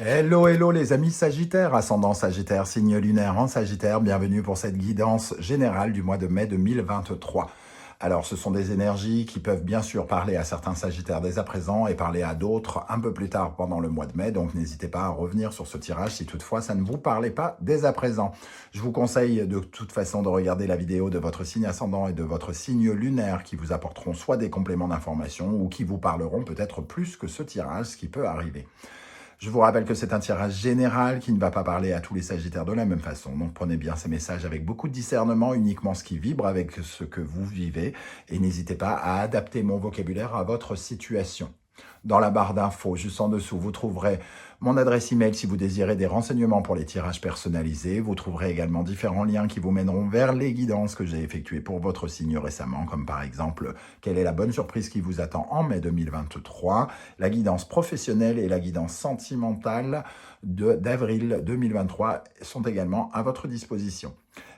Hello, hello les amis Sagittaires, ascendant Sagittaire, signe lunaire en Sagittaire, bienvenue pour cette guidance générale du mois de mai 2023. Alors ce sont des énergies qui peuvent bien sûr parler à certains Sagittaires dès à présent et parler à d'autres un peu plus tard pendant le mois de mai, donc n'hésitez pas à revenir sur ce tirage si toutefois ça ne vous parlait pas dès à présent. Je vous conseille de toute façon de regarder la vidéo de votre signe ascendant et de votre signe lunaire qui vous apporteront soit des compléments d'information ou qui vous parleront peut-être plus que ce tirage, ce qui peut arriver. Je vous rappelle que c'est un tirage général qui ne va pas parler à tous les Sagittaires de la même façon. Donc prenez bien ces messages avec beaucoup de discernement, uniquement ce qui vibre avec ce que vous vivez. Et n'hésitez pas à adapter mon vocabulaire à votre situation. Dans la barre d'infos, juste en dessous, vous trouverez mon adresse email si vous désirez des renseignements pour les tirages personnalisés. Vous trouverez également différents liens qui vous mèneront vers les guidances que j'ai effectuées pour votre signe récemment, comme par exemple, quelle est la bonne surprise qui vous attend en mai 2023, la guidance professionnelle et la guidance sentimentale d'avril 2023 sont également à votre disposition.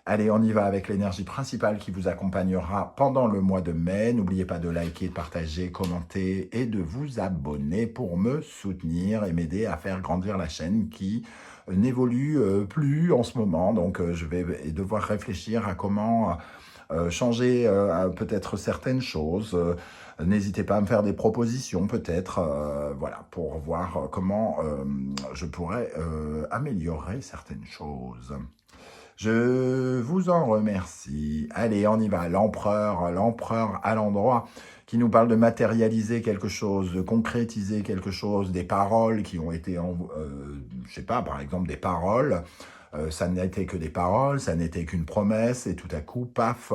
Allez, on y va avec l'énergie principale qui vous accompagnera pendant le mois de mai. N'oubliez pas de liker, de partager, commenter et de vous abonner pour me soutenir et m'aider à faire grandir la chaîne qui n'évolue plus en ce moment. Donc, je vais devoir réfléchir à comment changer peut-être certaines choses. N'hésitez pas à me faire des propositions peut-être, voilà, pour voir comment je pourrais améliorer certaines choses. Je vous en remercie. Allez, on y va. L'empereur à l'endroit qui nous parle de matérialiser quelque chose, de concrétiser quelque chose, des paroles qui ont été, je sais pas, par exemple des paroles. Ça n'était que des paroles, ça n'était qu'une promesse, et tout à coup, paf,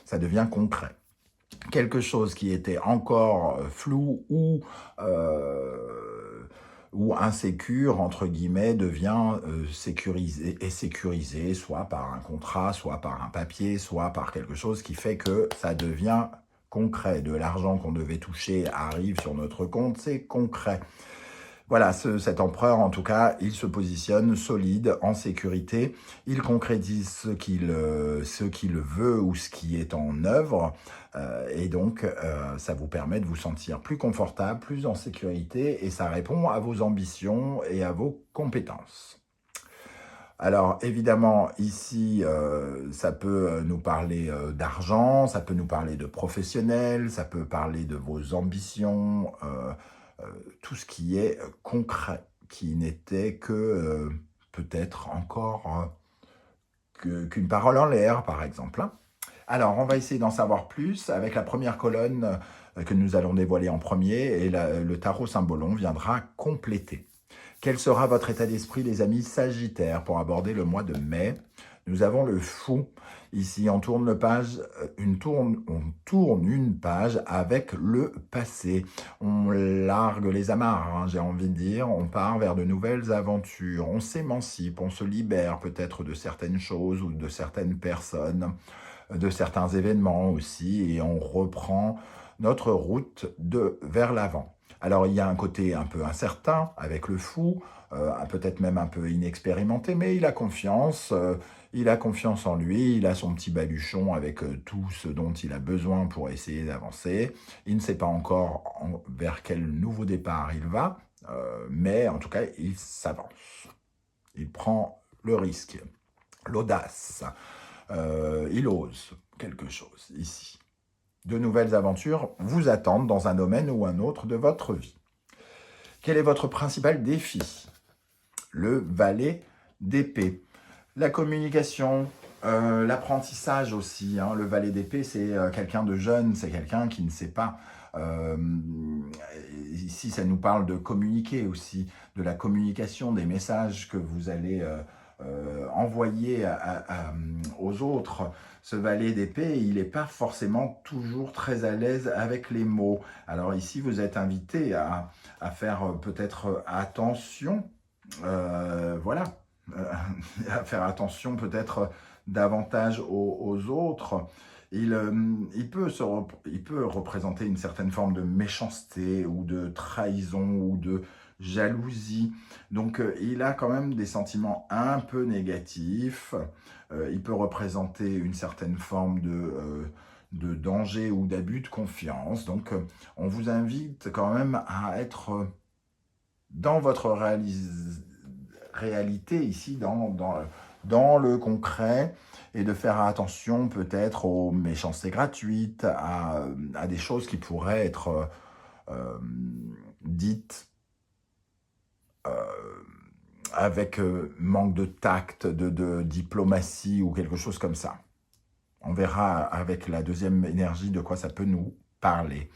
ça devient concret. Quelque chose qui était encore flou ou insécure, entre guillemets, devient sécurisé, soit par un contrat, soit par un papier, soit par quelque chose qui fait que ça devient concret. De l'argent qu'on devait toucher arrive sur notre compte, c'est concret. Voilà, cet empereur, en tout cas, il se positionne solide, en sécurité. Il concrétise ce qu'il veut ou ce qui est en œuvre. Et donc, ça vous permet de vous sentir plus confortable, plus en sécurité. Et ça répond à vos ambitions et à vos compétences. Alors, évidemment, ici, ça peut nous parler d'argent, ça peut nous parler de professionnel, ça peut parler de vos ambitions, tout ce qui est concret, qui n'était que peut-être encore qu'une parole en l'air, par exemple. Alors, on va essayer d'en savoir plus avec la première colonne que nous allons dévoiler en premier, et le tarot symbolon viendra compléter. Quel sera votre état d'esprit, les amis Sagittaires, pour aborder le mois de mai? Nous avons le fou. Ici, on tourne une page avec le passé. On largue les amarres, hein, j'ai envie de dire. On part vers de nouvelles aventures. On s'émancipe, on se libère peut-être de certaines choses ou de certaines personnes, de certains événements aussi, et on reprend notre route vers l'avant. Alors, il y a un côté un peu incertain avec le fou, peut-être même un peu inexpérimenté, mais il a confiance en lui, il a son petit baluchon avec tout ce dont il a besoin pour essayer d'avancer. Il ne sait pas encore vers quel nouveau départ il va, mais en tout cas, il s'avance. Il prend le risque, l'audace, il ose quelque chose ici. De nouvelles aventures vous attendent dans un domaine ou un autre de votre vie. Quel est votre principal défi? Le valet d'épée. La communication, l'apprentissage aussi. Hein. Le valet d'épée, c'est quelqu'un de jeune, c'est quelqu'un qui ne sait pas. Ici, ça nous parle de communiquer aussi, de la communication, des messages que vous allez envoyer aux autres. Ce valet d'épée, il n'est pas forcément toujours très à l'aise avec les mots. Alors ici, vous êtes invité à faire peut-être attention, voilà, à faire attention peut-être davantage aux autres. Il peut représenter une certaine forme de méchanceté ou de trahison ou de jalousie. Donc, il a quand même des sentiments un peu négatifs. Il peut représenter une certaine forme de danger ou d'abus de confiance. Donc, on vous invite quand même à être dans votre réalité ici, dans le concret, et de faire attention peut-être aux méchancetés gratuites, à des choses qui pourraient être dites avec manque de tact, de diplomatie ou quelque chose comme ça. On verra avec la deuxième énergie de quoi ça peut nous parler.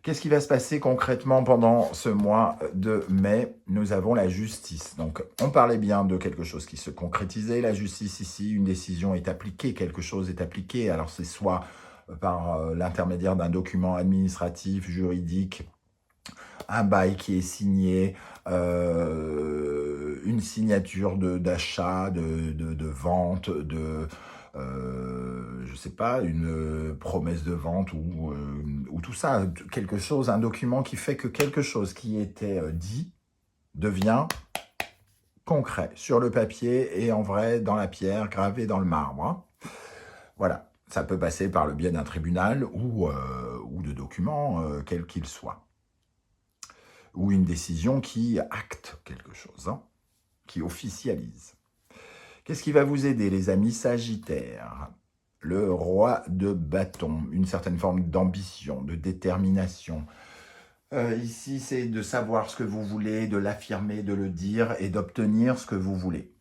Qu'est-ce qui va se passer concrètement pendant ce mois de mai? Nous avons la justice. Donc, on parlait bien de quelque chose qui se concrétisait. La justice ici, une décision est appliquée, quelque chose est appliqué. Alors, c'est soit par l'intermédiaire d'un document administratif, juridique, un bail qui est signé, une signature d'achat, de vente, je sais pas, une promesse de vente ou tout ça, quelque chose, un document qui fait que quelque chose qui était dit devient concret sur le papier et en vrai dans la pierre, gravé dans le marbre. Hein. Voilà, ça peut passer par le biais d'un tribunal ou de documents, quels qu'ils soient. Ou une décision qui acte quelque chose, hein, qui officialise. Qu'est-ce qui va vous aider, les amis Sagittaires? Le roi de bâton, une certaine forme d'ambition, de détermination. Ici, c'est de savoir ce que vous voulez, de l'affirmer, de le dire et d'obtenir ce que vous voulez.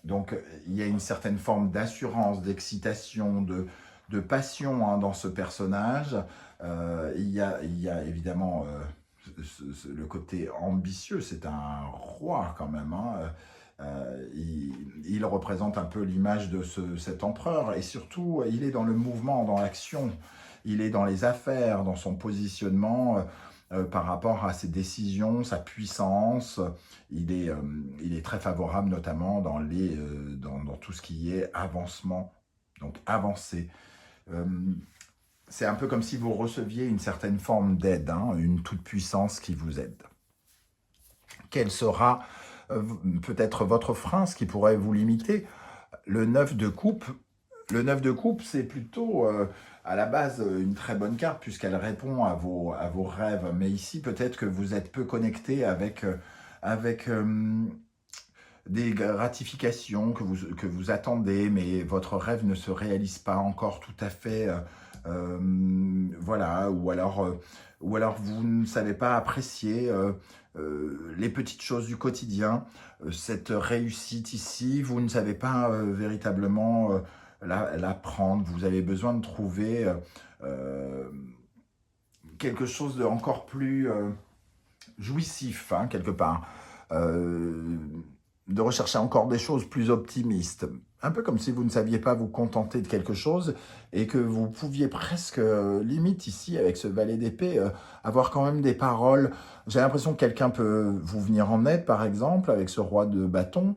Donc, il y a une certaine forme d'assurance, d'excitation, de passion hein, dans ce personnage. Il y a évidemment le côté ambitieux, c'est un roi quand même. Hein. Il représente un peu l'image de cet empereur et surtout, il est dans le mouvement, dans l'action. Il est dans les affaires, dans son positionnement par rapport à ses décisions, sa puissance. Il est très favorable notamment dans tout ce qui est avancement, donc avancer. C'est un peu comme si vous receviez une certaine forme d'aide, hein, une toute-puissance qui vous aide. Quel sera peut-être votre frein, ce qui pourrait vous limiter? Le 9 de coupe. Le 9 de coupe, c'est plutôt à la base une très bonne carte puisqu'elle répond à vos rêves. Mais ici, peut-être que vous êtes peu connecté avec des gratifications que vous attendez, mais votre rêve ne se réalise pas encore tout à fait. Voilà, ou alors vous ne savez pas apprécier les petites choses du quotidien. Cette réussite ici, vous ne savez pas véritablement la prendre. Vous avez besoin de trouver quelque chose de encore plus jouissif, hein, quelque part. De rechercher encore des choses plus optimistes. Un peu comme si vous ne saviez pas vous contenter de quelque chose et que vous pouviez presque, limite ici, avec ce valet d'épée, avoir quand même des paroles. J'ai l'impression que quelqu'un peut vous venir en aide, par exemple, avec ce roi de bâton,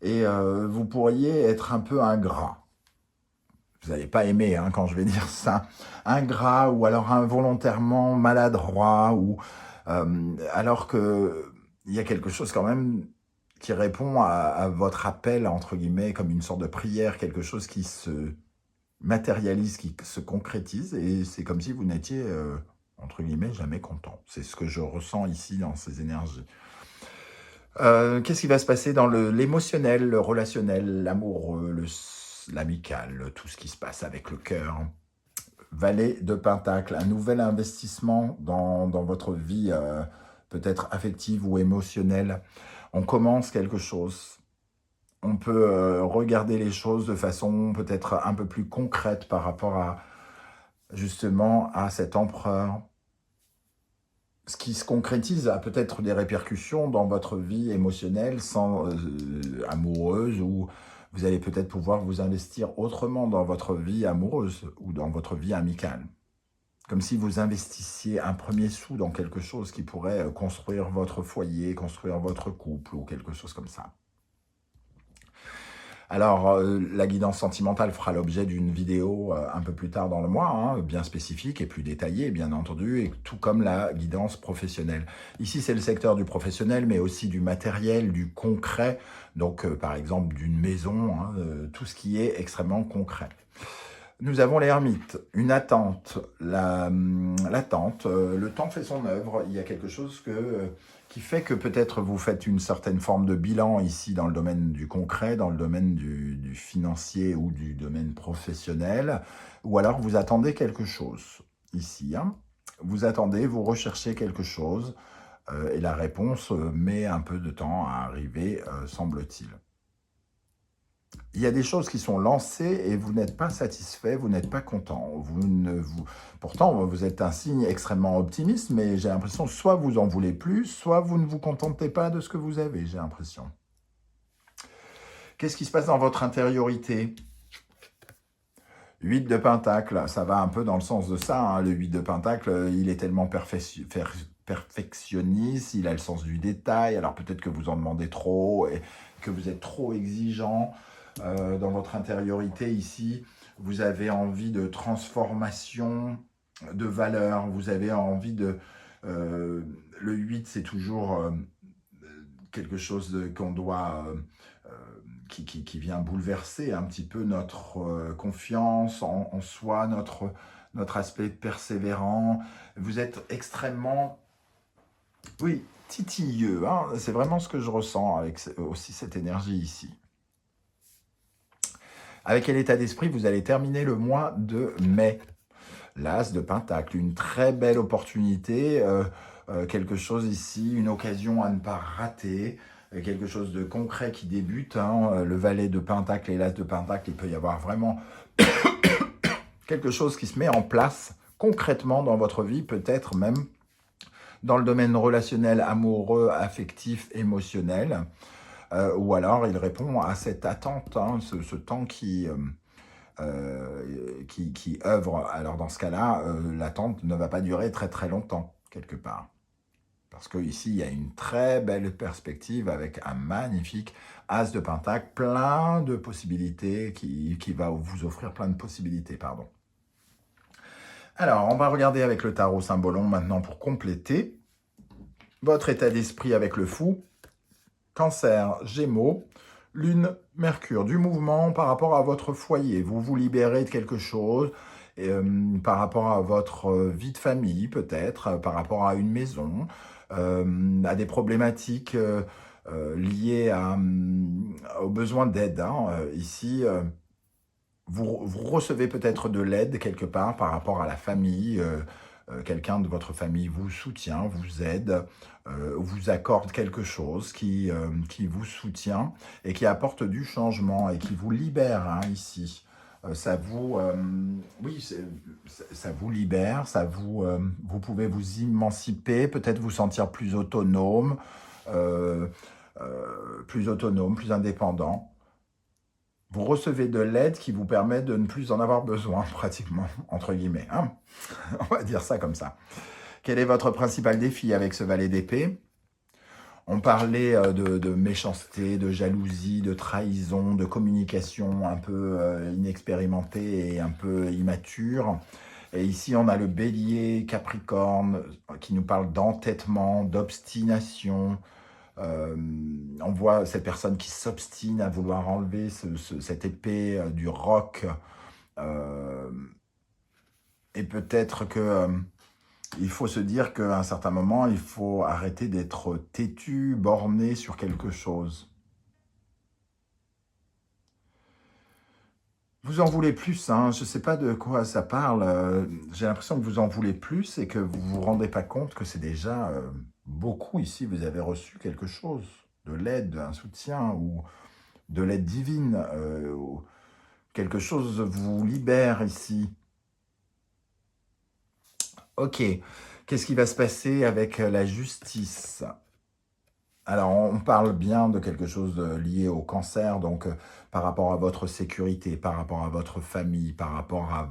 et vous pourriez être un peu ingrat. Vous n'allez pas aimer hein, quand je vais dire ça. Ingrat ou alors involontairement maladroit, ou alors que il y a quelque chose quand même qui répond à votre appel, entre guillemets, comme une sorte de prière, quelque chose qui se matérialise, qui se concrétise, et c'est comme si vous n'étiez, entre guillemets, jamais content. C'est ce que je ressens ici dans ces énergies. Qu'est-ce qui va se passer dans l'émotionnel, le relationnel, l'amoureux, l'amical, tout ce qui se passe avec le cœur? Valet de Pentacle, un nouvel investissement dans votre vie, peut-être affective ou émotionnelle. On commence quelque chose. On peut regarder les choses de façon peut-être un peu plus concrète par rapport à, justement, à cet empereur. Ce qui se concrétise a peut-être des répercussions dans votre vie émotionnelle, amoureuse, ou vous allez peut-être pouvoir vous investir autrement dans votre vie amoureuse ou dans votre vie amicale. Comme si vous investissiez un premier sou dans quelque chose qui pourrait construire votre foyer, construire votre couple ou quelque chose comme ça. Alors, la guidance sentimentale fera l'objet d'une vidéo un peu plus tard dans le mois, hein, bien spécifique et plus détaillée, bien entendu, et tout comme la guidance professionnelle. Ici, c'est le secteur du professionnel, mais aussi du matériel, du concret, donc par exemple d'une maison, hein, tout ce qui est extrêmement concret. Nous avons l'ermite, une attente, l'attente, le temps fait son œuvre. Il y a quelque chose qui fait que peut-être vous faites une certaine forme de bilan ici dans le domaine du concret, dans le domaine du financier ou du domaine professionnel, ou alors vous attendez quelque chose ici. Hein. Vous attendez, vous recherchez quelque chose, et la réponse met un peu de temps à arriver, semble-t-il. Il y a des choses qui sont lancées et vous n'êtes pas satisfait, vous n'êtes pas content. Pourtant, vous êtes un signe extrêmement optimiste, mais j'ai l'impression que soit vous en voulez plus, soit vous ne vous contentez pas de ce que vous avez, j'ai l'impression. Qu'est-ce qui se passe dans votre intériorité ? 8 de Pentacle, ça va un peu dans le sens de ça. Hein. Le 8 de Pentacle, il est tellement perfectionniste, il a le sens du détail. Alors peut-être que vous en demandez trop et que vous êtes trop exigeant. Dans votre intériorité ici, vous avez envie de transformation, de valeur, vous avez envie de... le 8, c'est toujours quelque chose qu'on doit... qui vient bouleverser un petit peu notre confiance en soi, notre aspect persévérant. Vous êtes extrêmement... Oui, titilleux, hein, c'est vraiment ce que je ressens avec aussi cette énergie ici. Avec quel état d'esprit vous allez terminer le mois de mai? L'As de Pentacle, une très belle opportunité, quelque chose ici, une occasion à ne pas rater, quelque chose de concret qui débute. Hein, le Valet de Pentacle et l'As de Pentacle, il peut y avoir vraiment quelque chose qui se met en place concrètement dans votre vie, peut-être même dans le domaine relationnel, amoureux, affectif, émotionnel. Ou alors il répond à cette attente, hein, ce temps qui œuvre. Alors dans ce cas-là, l'attente ne va pas durer très très longtemps, quelque part. Parce qu'ici, il y a une très belle perspective avec un magnifique As de Pentacle, plein de possibilités, qui va vous offrir plein de possibilités, pardon. Alors, on va regarder avec le tarot Symbolon maintenant pour compléter. Votre état d'esprit avec le fou. Cancer, Gémeaux, Lune, Mercure, du mouvement par rapport à votre foyer. Vous vous libérez de quelque chose par rapport à votre vie de famille, peut-être, par rapport à une maison, à des problématiques liées aux besoins d'aide. Hein. Ici, vous recevez peut-être de l'aide quelque part par rapport à la famille. Quelqu'un de votre famille vous soutient, vous aide, vous accorde quelque chose qui vous soutient et qui apporte du changement et qui vous libère hein, ici. Ça vous, oui, ça vous libère, vous pouvez vous émanciper, peut-être vous sentir plus autonome, plus indépendant. Vous recevez de l'aide qui vous permet de ne plus en avoir besoin, pratiquement, entre guillemets. Hein. On va dire ça comme ça. Quel est votre principal défi avec ce valet d'épée? On parlait de méchanceté, de jalousie, de trahison, de communication un peu inexpérimentée et un peu immature. Et ici, on a le bélier, Capricorne, qui nous parle d'entêtement, d'obstination. On voit cette personne qui s'obstine à vouloir enlever cette épée du roc. Et peut-être que... il faut se dire qu'à un certain moment, il faut arrêter d'être têtu, borné sur quelque chose. Vous en voulez plus, hein, je ne sais pas de quoi ça parle. J'ai l'impression que vous en voulez plus et que vous ne vous rendez pas compte que c'est déjà beaucoup ici. Vous avez reçu quelque chose, de l'aide, un soutien ou de l'aide divine. Quelque chose vous libère ici. Ok, qu'est-ce qui va se passer avec la justice? Alors, on parle bien de quelque chose lié au cancer, donc par rapport à votre sécurité, par rapport à votre famille, par rapport à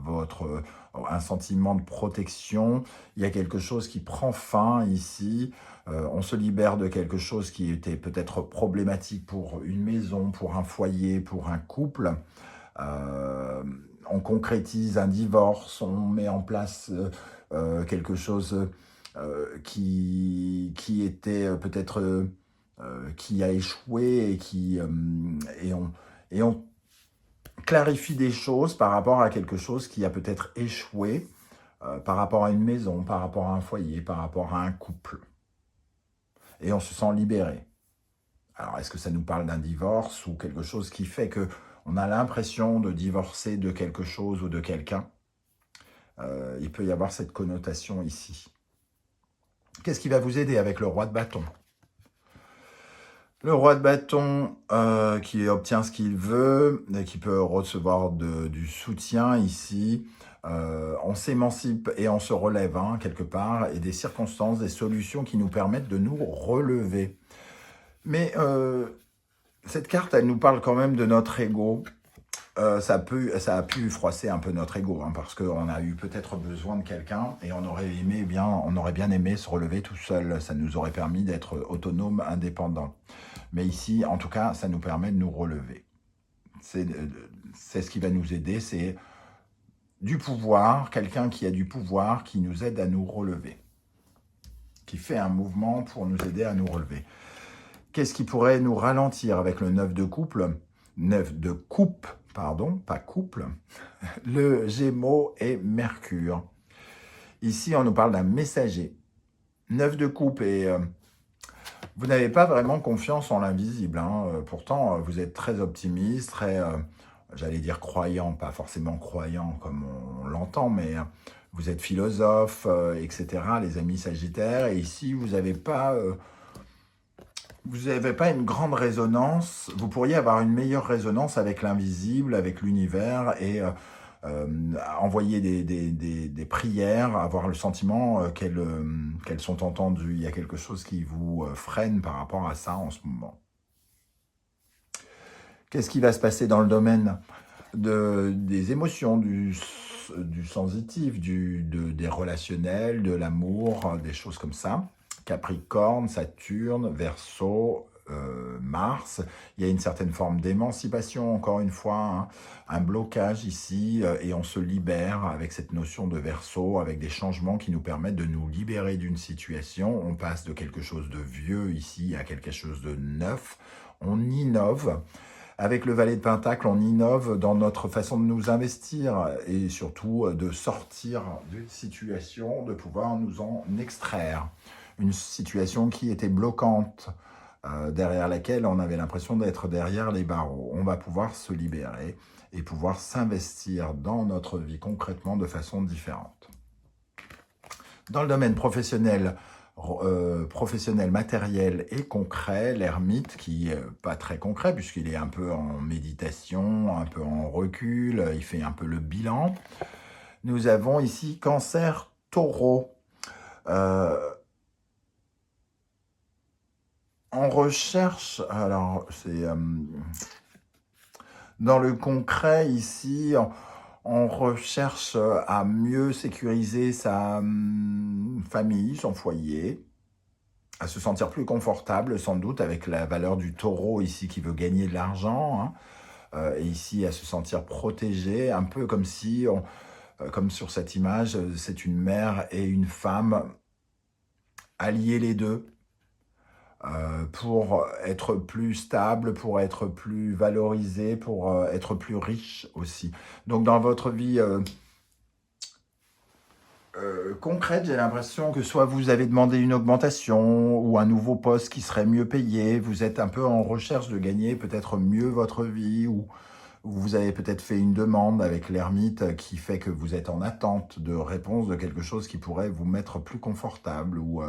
un sentiment de protection. Il y a quelque chose qui prend fin ici. On se libère de quelque chose qui était peut-être problématique pour une maison, pour un foyer, pour un couple. On concrétise un divorce, on met en place quelque chose qui était peut-être... qui a échoué et clarifie des choses par rapport à quelque chose qui a peut-être échoué, par rapport à une maison, par rapport à un foyer, par rapport à un couple. Et on se sent libéré. Alors, est-ce que ça nous parle d'un divorce ou quelque chose qui fait que on a l'impression de divorcer de quelque chose ou de quelqu'un? Il peut y avoir cette connotation ici. Qu'est-ce qui va vous aider avec le roi de bâton? Le roi de bâton qui obtient ce qu'il veut et qui peut recevoir du soutien ici. On s'émancipe et on se relève quelque part, et des circonstances, des solutions qui nous permettent de nous relever. Mais cette carte, elle nous parle quand même de notre ego. Ça a pu froisser un peu notre ego, parce qu'on a eu peut-être besoin de quelqu'un et on aurait bien aimé se relever tout seul. Ça nous aurait permis d'être autonome, indépendant. Mais ici, en tout cas, ça nous permet de nous relever. C'est ce qui va nous aider, c'est du pouvoir, quelqu'un qui a du pouvoir, qui nous aide à nous relever, qui fait un mouvement pour nous aider à nous relever. Qu'est-ce qui pourrait nous ralentir avec le 9 de couple? 9 de coupe, pardon, pas couple. Le Gémeaux et Mercure. Ici, on nous parle d'un messager. 9 de coupe, et vous n'avez pas vraiment confiance en l'invisible. Pourtant, vous êtes très optimiste, très, j'allais dire croyant, pas forcément croyant comme on l'entend, mais vous êtes philosophe, etc., les amis sagittaires. Et ici, vous n'avez pas une grande résonance. Vous pourriez avoir une meilleure résonance avec l'invisible, avec l'univers, et envoyer des prières, avoir le sentiment qu'elles sont entendues. Il y a quelque chose qui vous freine par rapport à ça en ce moment. Qu'est-ce qui va se passer dans le domaine des émotions, du sensitif, des relationnels, de l'amour, des choses comme ça? Capricorne, Saturne, Verseau, Mars. Il y a une certaine forme d'émancipation, encore une fois, un blocage ici, et on se libère avec cette notion de Verseau, avec des changements qui nous permettent de nous libérer d'une situation. On passe de quelque chose de vieux ici à quelque chose de neuf. On innove. Avec le valet de Pentacle, on innove dans notre façon de nous investir et surtout de sortir d'une situation, de pouvoir nous en extraire. Une situation qui était bloquante, derrière laquelle on avait l'impression d'être derrière les barreaux. On va pouvoir se libérer et pouvoir s'investir dans notre vie concrètement de façon différente. Dans le domaine professionnel, matériel et concret, l'ermite, qui n'est pas très concret puisqu'il est un peu en méditation, un peu en recul, il fait un peu le bilan. Nous avons ici Cancer, Taureau. On recherche, alors c'est dans le concret ici, on recherche à mieux sécuriser sa famille, son foyer, à se sentir plus confortable sans doute avec la valeur du taureau ici qui veut gagner de l'argent, et ici à se sentir protégé, un peu comme si, comme sur cette image, c'est une mère et une femme alliées les deux, pour être plus stable, pour être plus valorisé, pour être plus riche aussi. Donc dans votre vie concrète, j'ai l'impression que soit vous avez demandé une augmentation ou un nouveau poste qui serait mieux payé, vous êtes un peu en recherche de gagner peut-être mieux votre vie, ou vous avez peut-être fait une demande avec l'ermite qui fait que vous êtes en attente de réponse de quelque chose qui pourrait vous mettre plus confortable, ou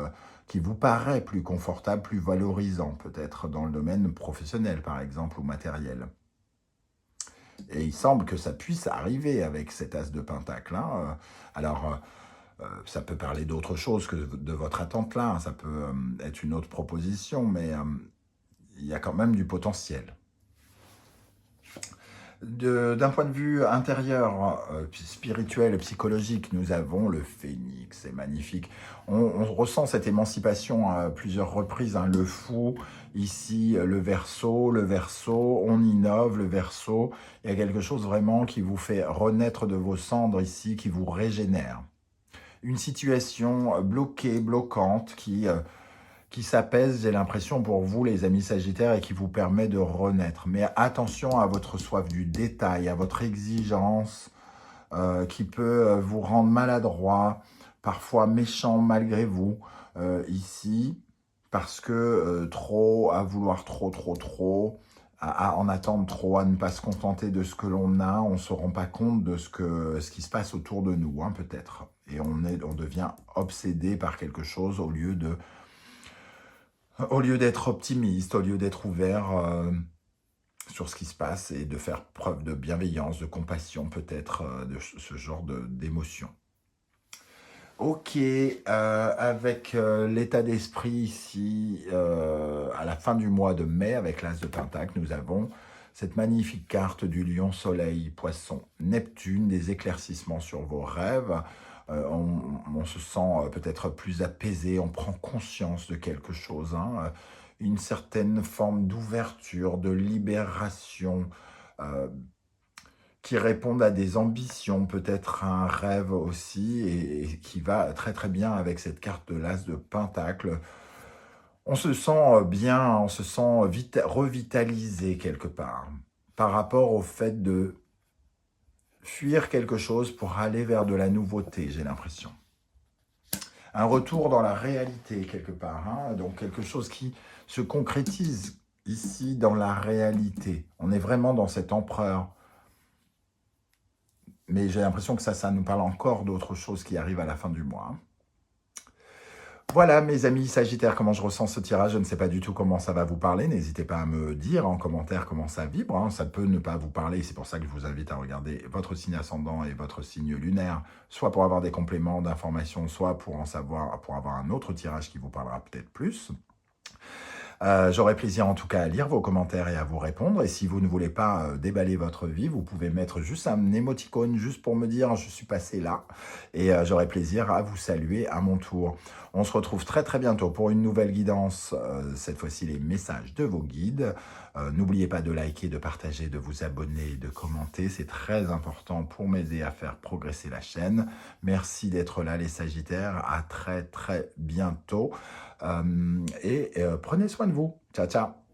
qui vous paraît plus confortable, plus valorisant, peut-être dans le domaine professionnel par exemple, ou matériel. Et il semble que ça puisse arriver avec cet as de pentacle. Alors, ça peut parler d'autre chose que de votre attente là, ça peut être une autre proposition, mais il y a quand même du potentiel. D'un point de vue intérieur, spirituel et psychologique, nous avons le phénix, c'est magnifique. On ressent cette émancipation à plusieurs reprises, le fou, ici le Verseau, on innove, le Verseau. Il y a quelque chose vraiment qui vous fait renaître de vos cendres ici, qui vous régénère. Une situation bloquée, bloquante, qui qui s'apaise, j'ai l'impression, pour vous, les amis Sagittaires, et qui vous permet de renaître. Mais attention à votre soif du détail, à votre exigence, qui peut vous rendre maladroit, parfois méchant malgré vous, ici, parce que trop, à vouloir trop, à en attendre trop, à ne pas se contenter de ce que l'on a, on ne se rend pas compte de ce qui se passe autour de nous, hein, peut-être. Et on devient obsédé par quelque chose au lieu d'être optimiste, au lieu d'être ouvert sur ce qui se passe et de faire preuve de bienveillance, de compassion peut-être, de ce genre d'émotion. Ok, avec l'état d'esprit ici, à la fin du mois de mai, avec l'As de Pentacle, nous avons cette magnifique carte du Lion, Soleil, Poisson, Neptune, des éclaircissements sur vos rêves. On se sent peut-être plus apaisé, on prend conscience de quelque chose, hein, une certaine forme d'ouverture, de libération, qui répondent à des ambitions, peut-être un rêve aussi, et qui va très bien avec cette carte de l'As de Pentacle. On se sent bien, on se sent revitalisé quelque part, par rapport au fait de fuir quelque chose pour aller vers de la nouveauté, j'ai l'impression. Un retour dans la réalité quelque part, hein, donc quelque chose qui se concrétise ici dans la réalité. On est vraiment dans cet empereur. Mais j'ai l'impression que ça nous parle encore d'autre chose qui arrive à la fin du mois. Voilà, mes amis Sagittaires, comment je ressens ce tirage. Je ne sais pas du tout comment ça va vous parler. N'hésitez pas à me dire en commentaire comment ça vibre, hein. Ça peut ne pas vous parler. C'est pour ça que je vous invite à regarder votre signe ascendant et votre signe lunaire, soit pour avoir des compléments d'informations, soit pour avoir un autre tirage qui vous parlera peut-être plus. J'aurai plaisir en tout cas à lire vos commentaires et à vous répondre. Et si vous ne voulez pas déballer votre vie, vous pouvez mettre juste un émoticône juste pour me dire « je suis passé là ». Et j'aurai plaisir à vous saluer à mon tour. On se retrouve très bientôt pour une nouvelle guidance. Cette fois-ci, les messages de vos guides. N'oubliez pas de liker, de partager, de vous abonner, de commenter. C'est très important pour m'aider à faire progresser la chaîne. Merci d'être là les Sagittaires. À très bientôt. Prenez soin de vous. Ciao.